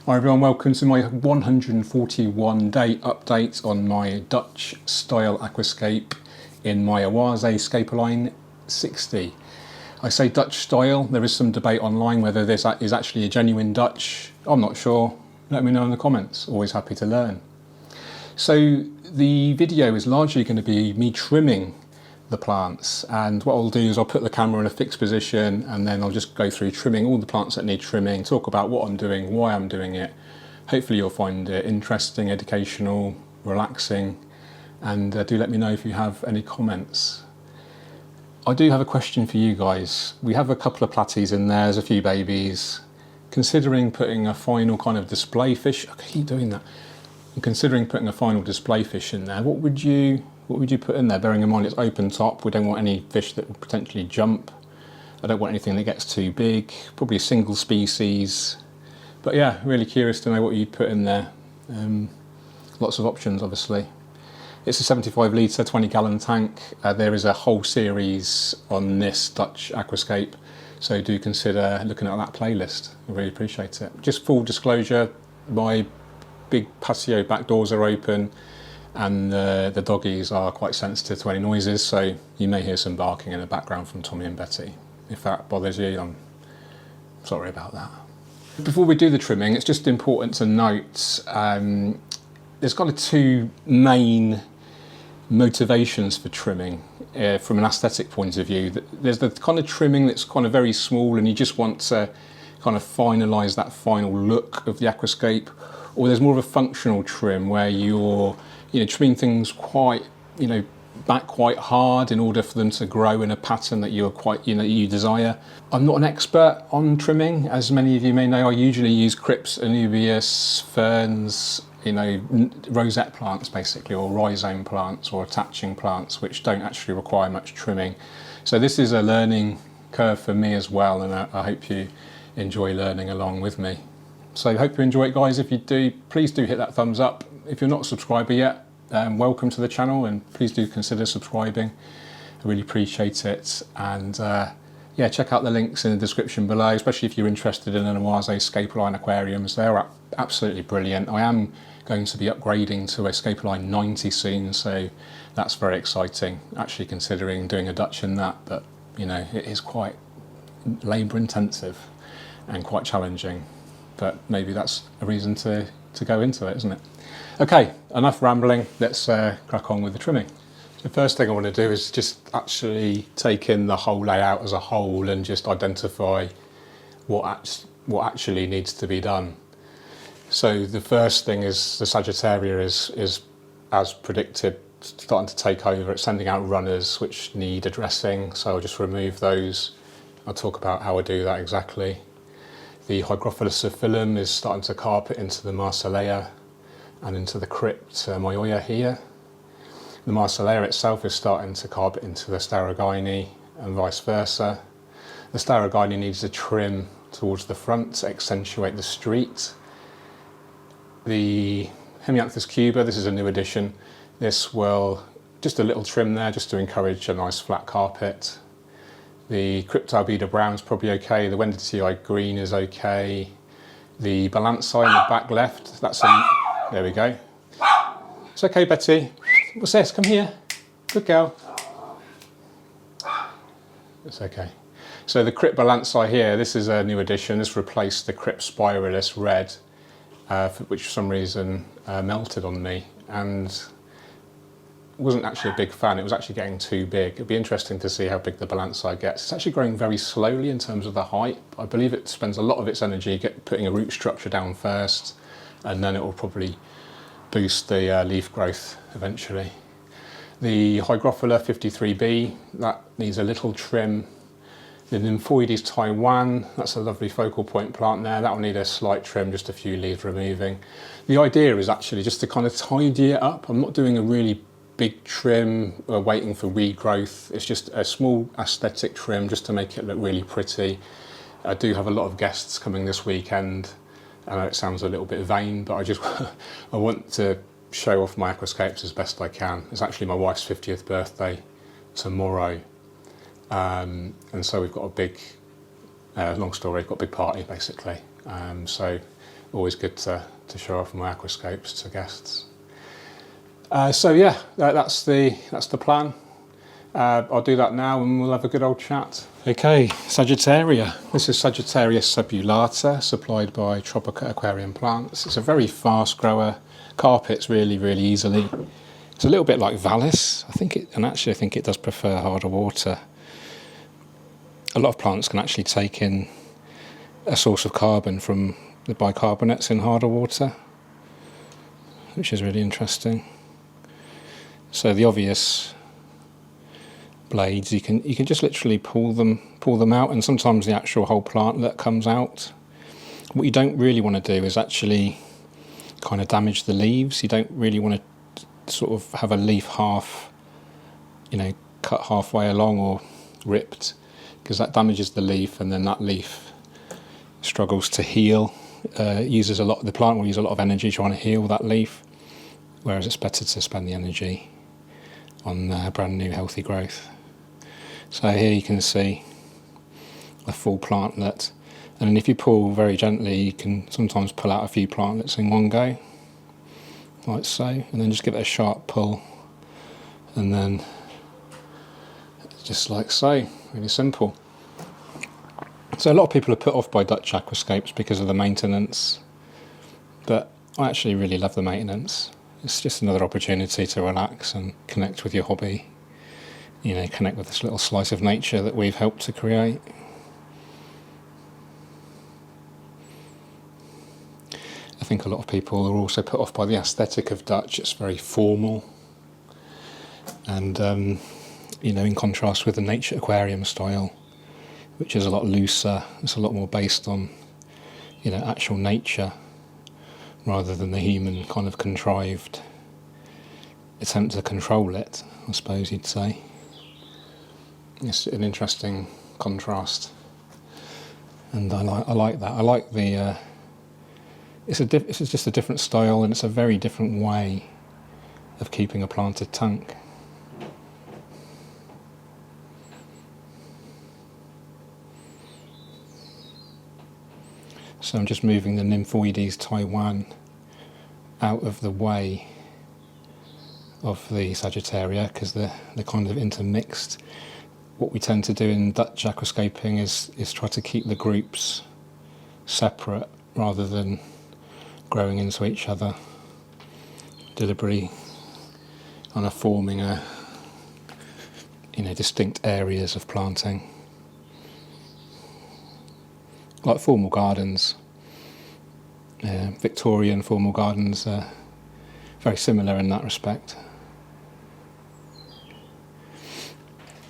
Hi everyone, welcome to my 141 day update on my Dutch style aquascape in my Aquascape line 60. I say Dutch style, there is some debate online whether this is actually a genuine Dutch. I'm not sure, let me know in the comments, always happy to learn. So the video is largely going to be me trimming the plants, and what I'll do is I'll put the camera in a fixed position and then I'll just go through trimming all the plants that need trimming, talk about what I'm doing, why I'm doing it. Hopefully you'll find it interesting, educational, relaxing, and do let me know if you have any comments. I do have a question for you guys. We have a couple of platies in there, there's a few babies. Considering putting a final kind of display fish, I keep doing that. I'm considering putting a final display fish in there. What would you put in there, bearing in mind it's open top? We don't want any fish that will potentially jump. I don't want anything that gets too big, probably a single species. But yeah, really curious to know what you'd put in there. Lots of options, obviously. It's a 75 litre, 20 gallon tank. There is a whole series on this Dutch aquascape, so do consider looking at that playlist. I really appreciate it. Just full disclosure, my big patio back doors are open, and the doggies are quite sensitive to any noises, so you may hear some barking in the background from Tommy and Betty. If that bothers you, I'm sorry about that. Before we do the trimming, it's just important to note there's kind of two main motivations for trimming from an aesthetic point of view. There's the kind of trimming that's kind of very small and you just want to kind of finalise that final look of the aquascape, or there's more of a functional trim where you're trimming things quite, back quite hard in order for them to grow in a pattern that you're quite, you desire. I'm not an expert on trimming, as many of you may know. I usually use crypts, anubias, ferns, rosette plants basically, or rhizome plants or attaching plants, which don't actually require much trimming. So this is a learning curve for me as well, and I hope you enjoy learning along with me. So I hope you enjoy it, guys. If you do, please do hit that thumbs up. If you're not a subscriber yet, welcome to the channel, and please do consider subscribing. I really appreciate it. And yeah, check out the links in the description below, especially if you're interested in an Aquascape line aquariums. They're absolutely brilliant. I am going to be upgrading to a Scape line 90 soon, so that's very exciting. Actually considering doing a Dutch in that, but it is quite labour intensive and quite challenging. But maybe that's a reason to go into it, isn't it? Okay, enough rambling, let's crack on with the trimming. The first thing I want to do is just actually take in the whole layout as a whole and just identify what actually needs to be done. So the first thing is the Sagittaria is as predicted, starting to take over. It's sending out runners which need addressing, so I'll just remove those. I'll talk about how I do that exactly. The Hygrophilus phyllum is starting to carpet into the Marsilea and into the crypt Myoia here. The Marsilea itself is starting to carpet into the Staragini and vice versa. The Staragini needs a trim towards the front to accentuate the street. The Hemianthus cuba, this is a new addition. This will, just a little trim there just to encourage a nice flat carpet. The Cryptalbida brown is probably okay. The Wenditii green is okay. The Balansai in the back left, there we go. It's okay, Betty. What's this? Come here. Good girl. It's okay. So the Crypt Balansai here, this is a new addition. This replaced the Crypt Spiralis red, which for some reason melted on me, and wasn't actually a big fan. It was actually getting too big. It'd be interesting to see how big the Balansai gets. It's actually growing very slowly in terms of the height. I believe it spends a lot of its energy putting a root structure down first, and then it will probably boost the leaf growth eventually. The Hygrophila 53B, that needs a little trim. The Nymphoides Taiwan, that's a lovely focal point plant there. That will need a slight trim, just a few leaves removing. The idea is actually just to kind of tidy it up. I'm not doing a really big trim waiting for regrowth. It's just a small aesthetic trim just to make it look really pretty. I do have a lot of guests coming this weekend. I know it sounds a little bit vain, but I want to show off my aquascapes as best I can. It's actually my wife's 50th birthday tomorrow, and so we've got a big, long story, got a big party basically. So always good to show off my aquascapes to guests. So yeah, that's the plan. I'll do that now and we'll have a good old chat. Okay, Sagittaria. This is Sagittarius subulata, supplied by Tropica Aquarium Plants. It's a very fast grower, carpets really, really easily. It's a little bit like Vallis, I think it does prefer harder water. A lot of plants can actually take in a source of carbon from the bicarbonates in harder water, which is really interesting. So the obvious blades, you can just literally pull them out, and sometimes the actual whole plantlet comes out. What you don't really want to do is actually kind of damage the leaves. You don't really want to sort of have a leaf half, cut halfway along or ripped, because that damages the leaf, and then that leaf struggles to heal. The plant will use a lot of energy trying to heal that leaf, whereas it's better to spend the energy on brand new healthy growth. So here you can see a full plantlet, and then if you pull very gently, you can sometimes pull out a few plantlets in one go, like so, and then just give it a sharp pull, and then just like so, really simple. So a lot of people are put off by Dutch aquascapes because of the maintenance, but I actually really love the maintenance. It's just another opportunity to relax and connect with your hobby, connect with this little slice of nature that we've helped to create. I think a lot of people are also put off by the aesthetic of Dutch. It's very formal, and in contrast with the nature aquarium style, which is a lot looser. It's a lot more based on actual nature rather than the human kind of contrived attempt to control it, I suppose you'd say. It's an interesting contrast, and I like that. I like the it's just a different style, and it's a very different way of keeping a planted tank. So I'm just moving the Nymphoides Taiwan out of the way of the Sagittaria, because they're kind of intermixed. What we tend to do in Dutch aquascaping is try to keep the groups separate rather than growing into each other, deliberately kind of forming distinct areas of planting, like formal gardens. Victorian formal gardens are very similar in that respect.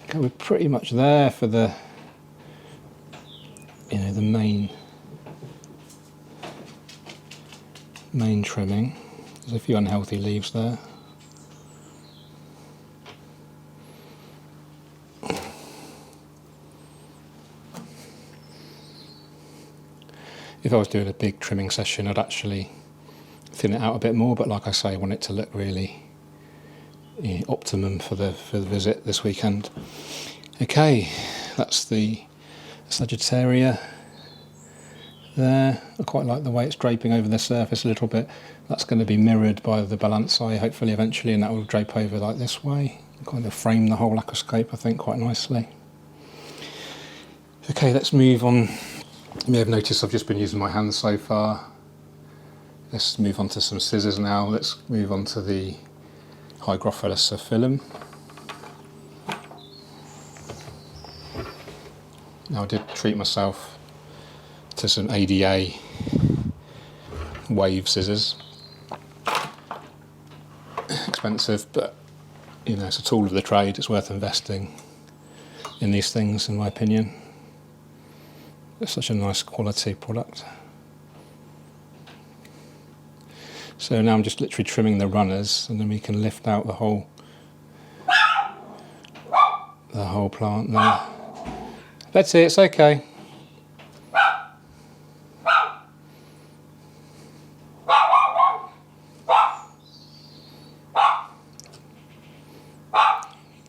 Okay, we're pretty much there for the main trimming. There's a few unhealthy leaves there. If I was doing a big trimming session, I'd actually thin it out a bit more, but like I say, I want it to look really optimum for the visit this weekend. Okay, that's the Sagittaria there. I quite like the way it's draping over the surface a little bit. That's going to be mirrored by the Balansai hopefully eventually, and that will drape over like this way, kind of frame the whole aquascape I think quite nicely. Okay, let's move on. You may have noticed I've just been using my hands so far. Let's move on to some scissors now. Let's move on to the Hygrophilus phyllum. Now I did treat myself to some ADA wave scissors. Expensive, but it's a tool of the trade. It's worth investing in these things, in my opinion. It's such a nice quality product. So now I'm just literally trimming the runners, and then we can lift out the whole plant there. Betsy, it's okay.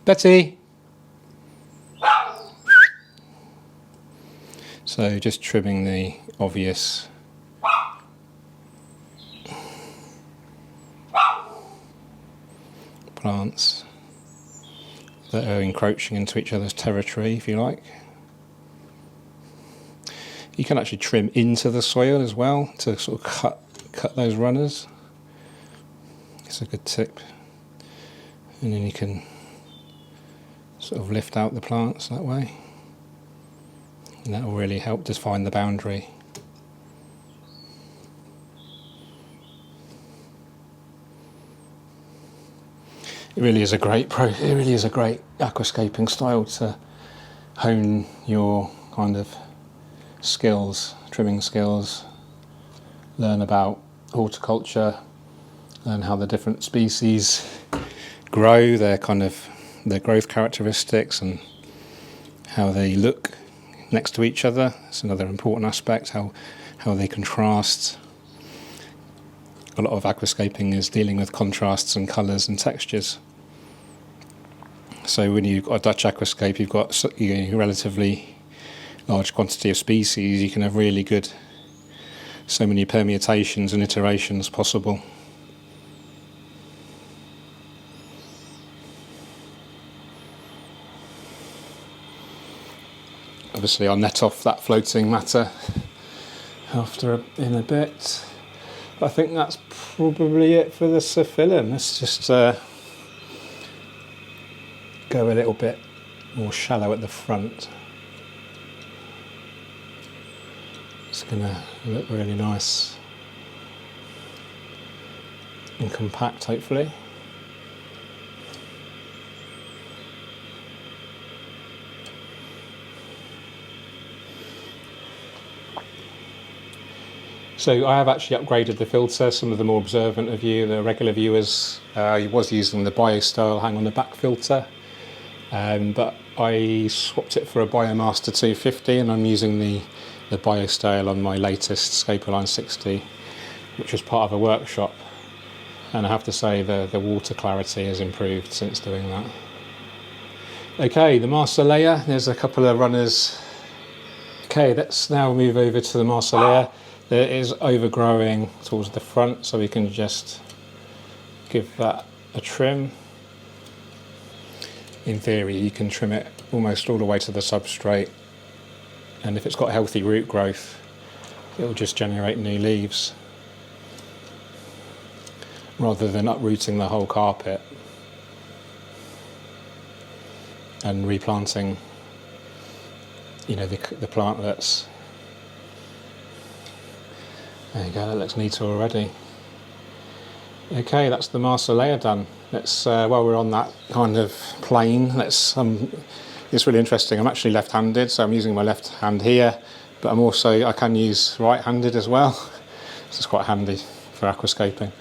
Betsy. So just trimming the obvious plants that are encroaching into each other's territory, if you like. You can actually trim into the soil as well to sort of cut those runners. It's a good tip. And then you can sort of lift out the plants that way. And that will really help define the boundary. It really is a great aquascaping style to hone your kind of skills, trimming skills, learn about horticulture, learn how the different species grow, their growth characteristics and how they look next to each other. It's another important aspect, how they contrast. A lot of aquascaping is dealing with contrasts and colours and textures. So when you've got a Dutch aquascape, you've got a relatively large quantity of species, you can have really good, so many permutations and iterations possible. Obviously I'll net off that floating matter in a bit. But I think that's probably it for the psophyllum. Let's just go a little bit more shallow at the front. It's going to look really nice and compact, hopefully. So I have actually upgraded the filter. Some of the more observant of you, the regular viewers, I was using the BioStyle hang on the back filter, but I swapped it for a Biomaster 250 and I'm using the BioStyle on my latest Scapeline 60, which was part of a workshop. And I have to say the water clarity has improved since doing that. Okay, the master layer, there's a couple of runners. Okay, let's now move over to the master layer. It is overgrowing towards the front, so we can just give that a trim. In theory, you can trim it almost all the way to the substrate, and if it's got healthy root growth, it will just generate new leaves, rather than uprooting the whole carpet and replanting, you know, the plantlets. There you go, that looks neater already. Okay, that's the master layer done. Let's, while we're on that kind of plane, it's really interesting. I'm actually left-handed, so I'm using my left hand here, but I can use right-handed as well. This is quite handy for aquascaping.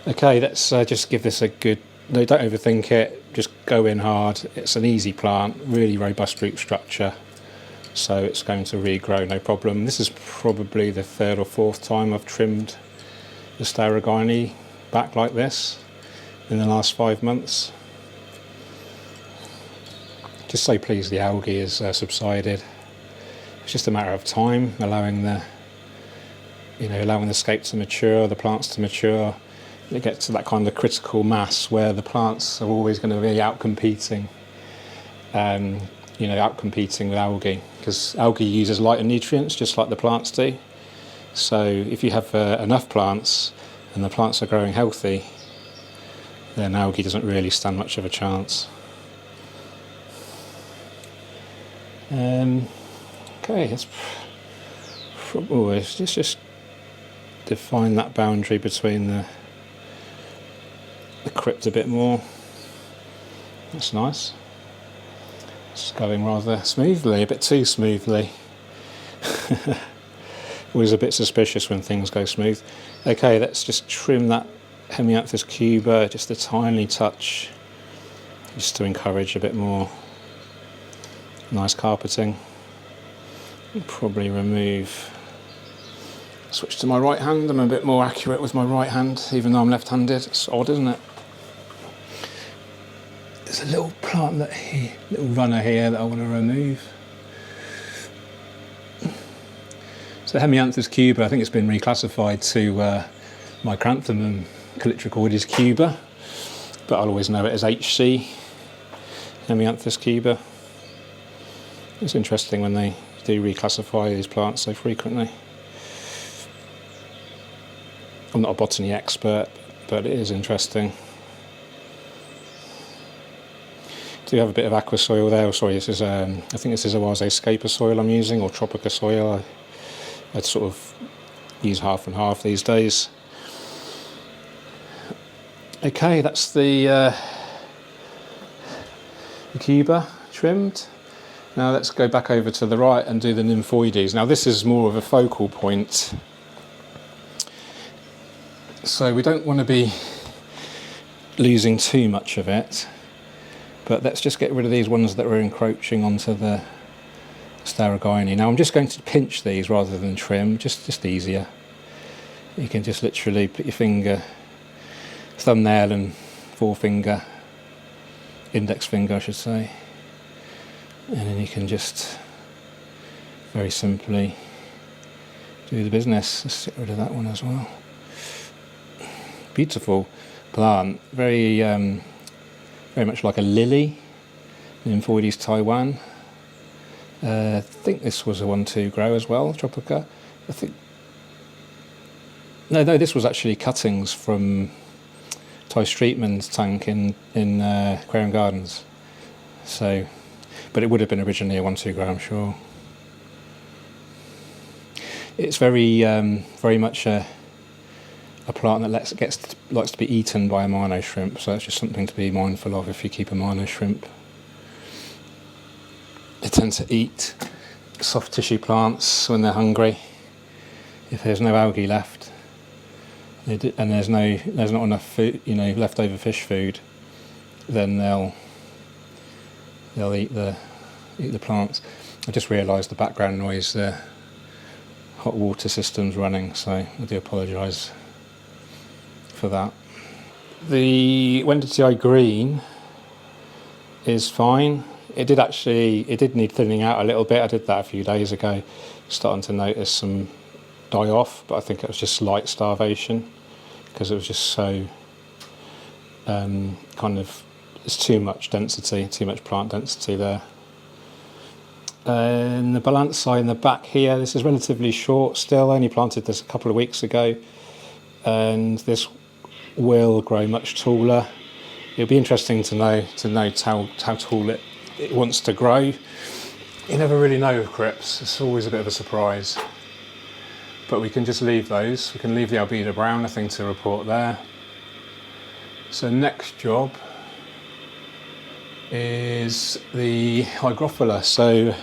Okay, let's just give this a good, no, don't overthink it, just go in hard. It's an easy plant, really robust root structure. So it's going to regrow, no problem. This is probably the third or fourth time I've trimmed the Staragini back like this in the last 5 months. Just so pleased the algae has subsided. It's just a matter of time, allowing the scape to mature, the plants to mature. It gets to that kind of critical mass where the plants are always going to be outcompeting with algae, because algae uses light and nutrients just like the plants do. So if you have enough plants and the plants are growing healthy, then algae doesn't really stand much of a chance. Okay, let's just define that boundary between the crypt a bit more. That's nice. It's going rather smoothly, a bit too smoothly. Always a bit suspicious when things go smooth. Okay, let's just trim that Hemianthus cuba just a tiny touch, just to encourage a bit more nice carpeting. I'll probably switch to my right hand. I'm a bit more accurate with my right hand, even though I'm left-handed. It's odd, isn't it? There's a little plantlet here, little runner here that I want to remove. So Hemianthus cuba, I think it's been reclassified to Micranthemum calytricoides cuba. but I'll always know it as HC, Hemianthus cuba. It's interesting when they do reclassify these plants so frequently. I'm not a botany expert, but it is interesting. Do have a bit of aqua soil there. Sorry, this is I think this is a Aquascape soil I'm using, or Tropica soil. I'd sort of use half and half these days. Okay, that's the cuba trimmed. Now let's go back over to the right and do the nymphoides. Now this is more of a focal point, so we don't want to be losing too much of it. But let's just get rid of these ones that were encroaching onto the Staragine. Now I'm just going to pinch these rather than trim, just easier. You can just literally put your finger, thumbnail and forefinger, index finger I should say, and then you can just very simply do the business. Let's get rid of that one as well. Beautiful plant, very much like a lily, Nymphoides Taiwan. I think this was a 1-2 grow as well, Tropica. I think no, this was actually cuttings from Ty Streetman's tank in Aquarium Gardens. So, but it would have been originally a 1-2 grow, I'm sure. It's very much a plant that likes to be eaten by a minnow shrimp, so that's just something to be mindful of if you keep a minnow shrimp. They tend to eat soft tissue plants when they're hungry. If there's no algae left, and there's not enough food, leftover fish food, then they'll eat the plants. I just realised the background noise, the hot water system's running, so I do apologise for that. The Wendeltii green is fine. It did need thinning out a little bit. I did that a few days ago, starting to notice some die off, but I think it was just light starvation because it was just so it's too much density, too much plant density there. And the Balansai in the back here, this is relatively short still, I only planted this a couple of weeks ago, and this will grow much taller. It'll be interesting to note how tall it wants to grow. You never really know with crypts, it's always a bit of a surprise. But we can just leave those. We can leave the albedo brown, nothing to report there. So next job is the hygrophila. So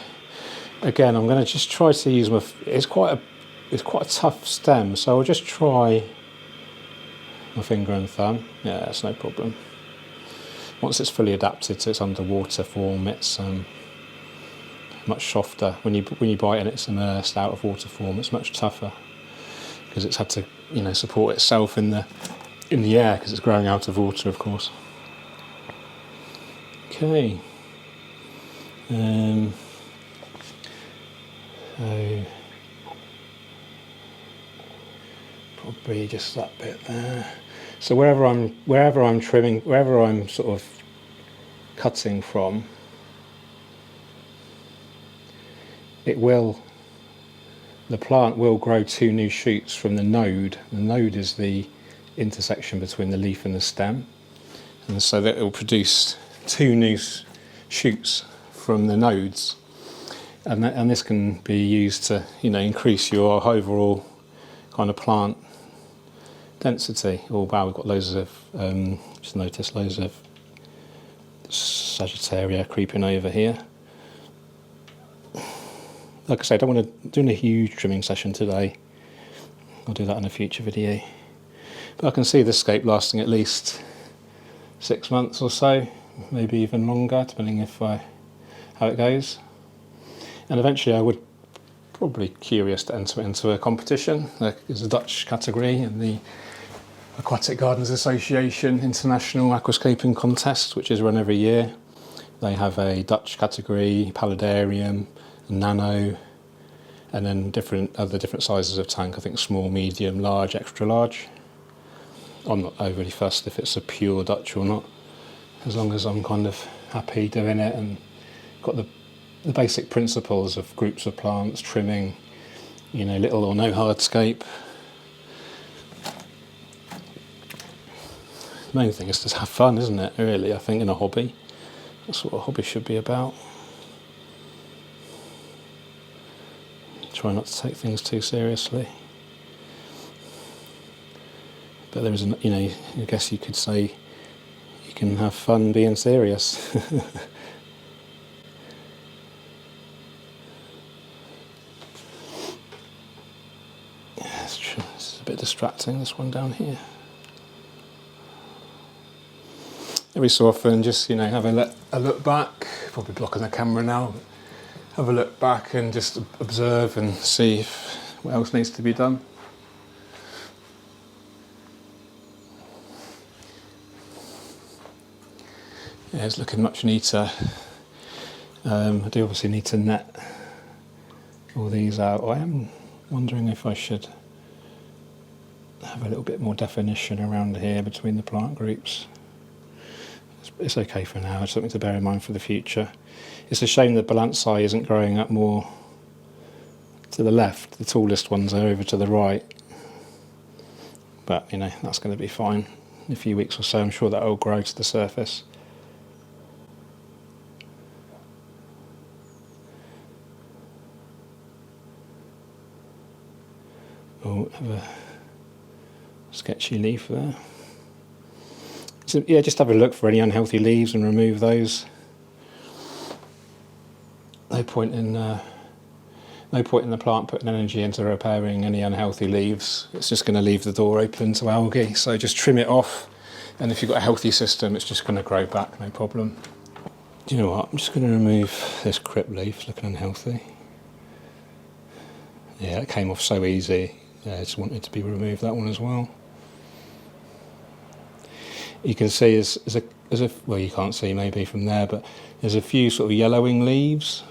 again, I'm going to just try to use it's quite a tough stem, so I'll just try my finger and thumb. Yeah, that's no problem. Once it's fully adapted to its underwater form, it's much softer. When you bite and it's immersed out of water form, it's much tougher because it's had to support itself in the air because it's growing out of water, of course. Okay. So probably just that bit there. So wherever I'm trimming, wherever I'm sort of cutting from, the plant will grow 2 new shoots from the node. The node is the intersection between the leaf and the stem, and so that it will produce 2 new shoots from the nodes, and this can be used to increase your overall kind of plant density. Oh wow, we've got loads of just noticed loads of Sagittaria creeping over here. Like I said, I don't want to do a huge trimming session today. I'll do that in a future video. But I can see this scape lasting at least 6 months or so, maybe even longer, depending how it goes. And eventually I would probably curious to enter into a competition. There's a Dutch category in the Aquatic Gardens Association International Aquascaping Contest, which is run every year. They have a Dutch category, paludarium, nano, and then different sizes of tank. I think small, medium, large, extra large. I'm not overly fussed if it's a pure Dutch or not. as long as I'm kind of happy doing it and got the basic principles of groups of plants, trimming, you know, little or no hardscape. The main thing is to have fun, isn't it, really, I think, in a hobby. That's what a hobby should be about. Try not to take things too seriously. But there is, you know, I guess you could say you can have fun being serious. Yeah, it's true. This is a bit distracting, this one down here. Every so often, just, you know, have a look back. Probably blocking the camera now. Have a look back and just observe and see what else needs to be done. Yeah, it's looking much neater. I do obviously need to net all these out. I am wondering if I should have a little bit more definition around here between the plant groups. It's okay for now, it's something to bear in mind for the future. It's a shame that Balansai isn't growing up more to the left. The tallest ones are over to the right. But, you know, that's going to be fine. In a few weeks or so, I'm sure that will grow to the surface. Oh, have a sketchy leaf there. So, yeah, just have a look for any unhealthy leaves and remove those. No point in the plant putting energy into repairing any unhealthy leaves. It's just going to leave the door open to algae. So just trim it off, and if you've got a healthy system, it's just going to grow back, no problem. Do you know what? I'm just going to remove this crip leaf. It's looking unhealthy. Yeah, it came off so easy. Yeah, I just wanted to be removed, that one as well. You can see there's a well, you can't see maybe from there, but there's a few sort of yellowing leaves,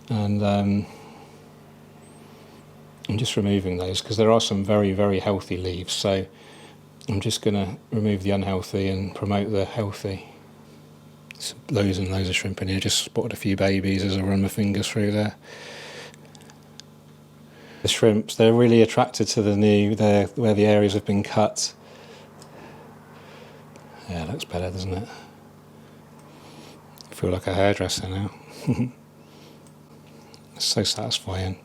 and I'm just removing those because there are some very, very healthy leaves. So I'm just going to remove the unhealthy and promote the healthy. There's loads and loads of shrimp in here. Just spotted a few babies as I run my fingers through there. The shrimps, they're really attracted to the new, where the areas have been cut. Yeah, it looks better, doesn't it? I feel like a hairdresser now. It's so satisfying,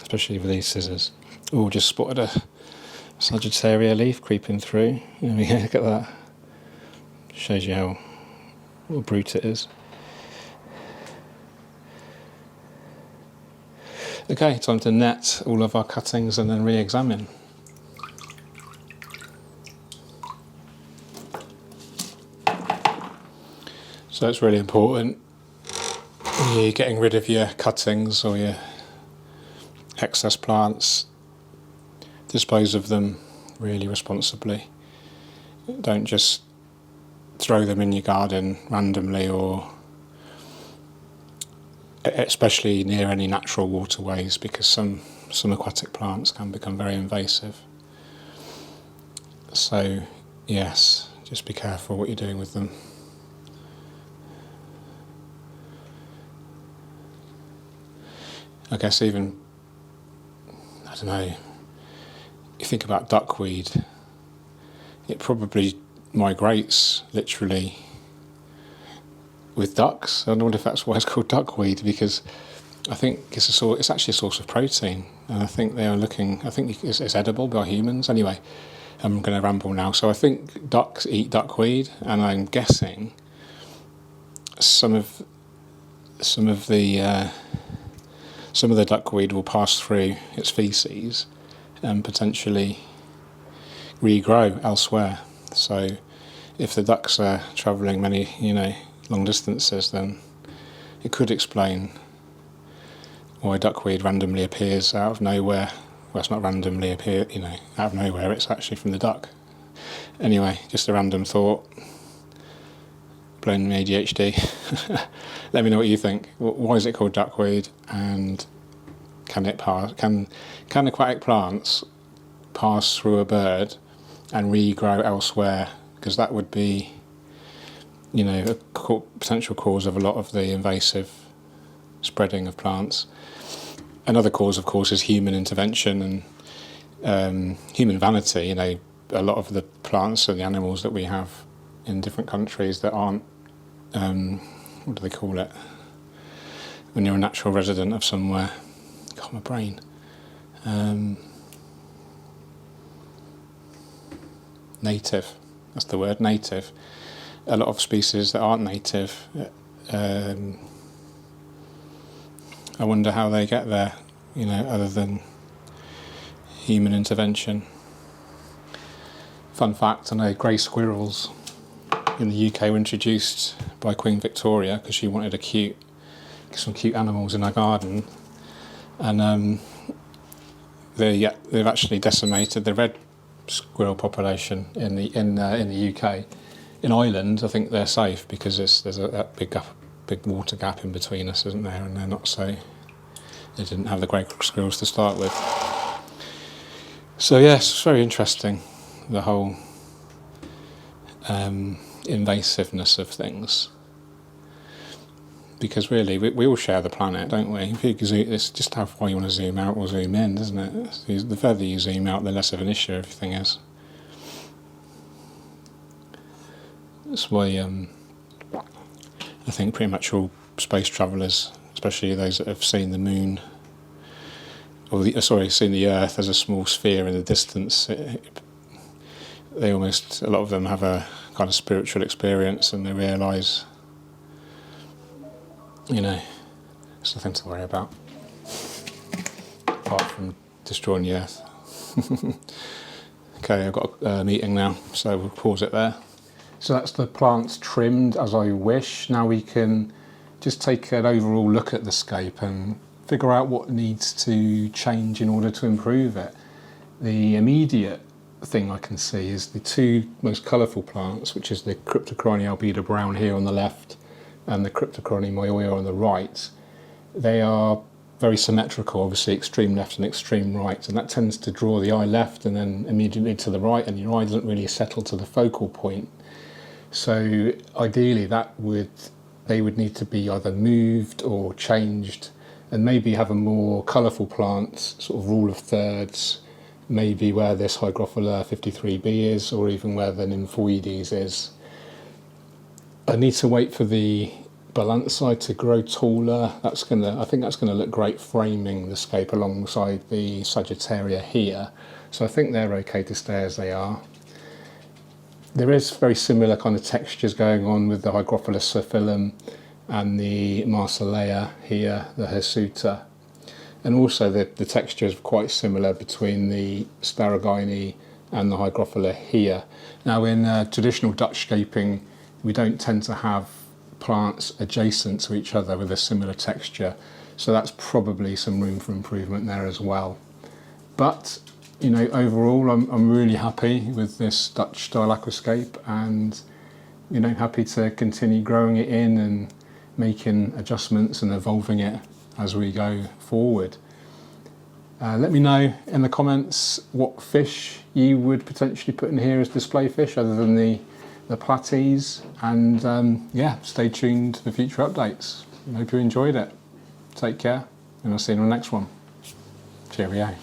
especially with these scissors. Oh, just spotted a Sagittaria leaf creeping through. There we go, look at that. Shows you what a brute it is. Okay, time to net all of our cuttings and then re-examine. So it's really important when you're getting rid of your cuttings or your excess plants, dispose of them really responsibly. Don't just throw them in your garden randomly, or especially near any natural waterways, because some aquatic plants can become very invasive. So yes, just be careful what you're doing with them. I guess even, I don't know, you think about duckweed, it probably migrates literally with ducks. I wonder if that's why it's called duckweed, because I think it's actually a source of protein, and I think it's edible by humans. Anyway, I'm going to ramble now. So I think ducks eat duckweed, and I'm guessing some of the duckweed will pass through its feces and potentially regrow elsewhere. So if the ducks are travelling many, long distances, then it could explain why duckweed randomly appears out of nowhere. Well, it's not randomly out of nowhere, it's actually from the duck. Anyway, just a random thought. Blowing me ADHD. Let me know what you think. Why is it called duckweed, and can aquatic plants pass through a bird and regrow elsewhere? Because because that would be, you know, a potential cause of a lot of the invasive spreading of plants. Another cause, of course, is human intervention and human vanity. You know, a lot of the plants and the animals that we have in different countries that aren't, what do they call it? When you're a natural resident of somewhere. God, my brain. Native. That's the word, native. A lot of species that aren't native, I wonder how they get there, you know, other than human intervention. Fun fact, I know grey squirrels in the UK were introduced by Queen Victoria because she wanted some cute animals in her garden, and they've actually decimated the red squirrel population in the UK. In Ireland, I think they're safe because there's a big water gap in between us, isn't there? And they didn't have the grey squirrels to start with. So yes, it's very interesting, the whole invasiveness of things. Because really, we all share the planet, don't we? It's just how far you want to zoom out or zoom in, isn't it? The further you zoom out, the less of an issue everything is. That's why I think pretty much all space travellers, especially those that have seen the moon, seen the Earth as a small sphere in the distance, a lot of them have a kind of spiritual experience, and they realise, you know, there's nothing to worry about apart from destroying the Earth. Okay, I've got a meeting now, so we'll pause it there. So that's the plants trimmed as I wish. Now we can just take an overall look at the scape and figure out what needs to change in order to improve it. The immediate thing I can see is the two most colourful plants, which is the Cryptocoryne albida brown here on the left and the Cryptocoryne myoia on the right. They are very symmetrical, obviously extreme left and extreme right, and that tends to draw the eye left and then immediately to the right, and your eye doesn't really settle to the focal point. So ideally they would need to be either moved or changed, and maybe have a more colourful plant, sort of rule of thirds, maybe where this Hygrophila 53B is, or even where the Nymphoides is. I need to wait for the Balansae to grow taller. I think that's gonna look great framing the scape alongside the Sagittaria here. So I think they're okay to stay as they are. There is very similar kind of textures going on with the Hygrophila Psophyllum and the Marsilea here, the Hirsuta. And also the texture is quite similar between the Staragine and the Hygrophila here. Now in traditional Dutch scaping, we don't tend to have plants adjacent to each other with a similar texture, so that's probably some room for improvement there as well. But you know, overall I'm really happy with this Dutch style aquascape, and you know, happy to continue growing it in and making adjustments and evolving it as we go forward. Let me know in the comments what fish you would potentially put in here as display fish other than the platies, and yeah, stay tuned for future updates. I hope you enjoyed it. Take care, and I'll see you in the next one. Cheerio.